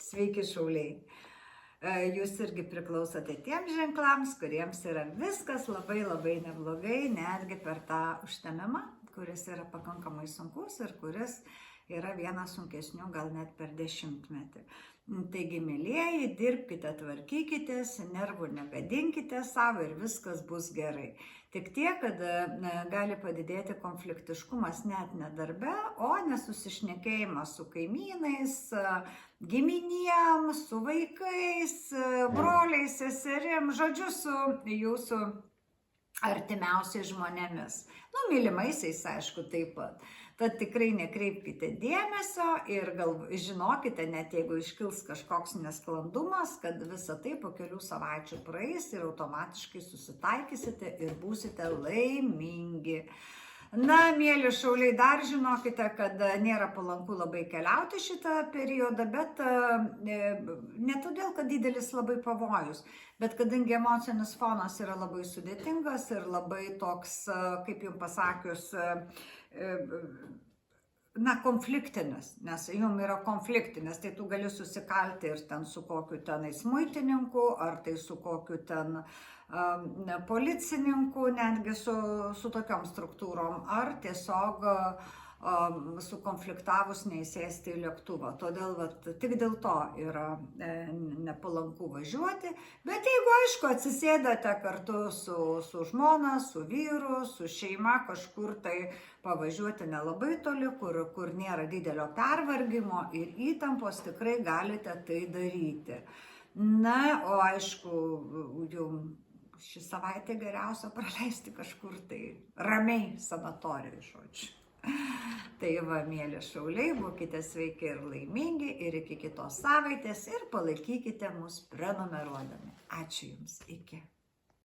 Sveiki šauliai. Jūs irgi priklausote tiems ženklams, kuriems yra viskas labai neblogai, netgi per tą užtemimą, kuris yra pakankamai sunkus ir kuris yra vienas sunkesnių gal net per 10-metį. Taigi, mielieji, dirbkite, tvarkykitės, nervų negadinkite savo ir viskas bus gerai. Tik tiek, kad gali padidėti konfliktiškumas net ne darbe, o nesusišnekėjimas su kaimynais, giminėm, su vaikais, broliais, seserim, žodžiu, su jūsų artimiausiais žmonėmis. Mylimaisiais, aišku, taip pat. Tad tikrai nekreipkite dėmesio ir žinokite, net jeigu iškils kažkoks nesklandumas, kad visa tai po kelių savaičių praeis ir automatiškai susitaikysite ir būsite laimingi. Mėly šauliai, dar žinokite, kad nėra palanku labai keliauti šitą periodą, bet ne todėl, kad didelis labai pavojus, bet kadangi emocinis fonas yra labai sudėtingas ir labai toks, kaip jums pasakius, konfliktinis, nes jums yra konfliktinis, tai tu gali susikalti ir ten su kokiu tenais muitininku, ar tai su kokiu ten policininku, netgi su tokiom struktūrom, ar tiesiog sukonfliktavus neįsėsti į lėktuvą. Todėl tik dėl to yra nepalanku važiuoti, bet jeigu, aišku, atsisėdate kartu su žmona, su vyru, su šeima kažkur tai pavažiuoti nelabai toli, kur nėra didelio pervargimo ir įtampos, tikrai galite tai daryti. O aišku, jau šį savaitę geriausia praleisti kažkur tai ramiai sanatorijai, žodžiu. Tai mėly šauliai, būkite sveiki ir laimingi ir iki kitos savaitės ir palaikykite mus prenumeruodami. Ačiū Jums, iki.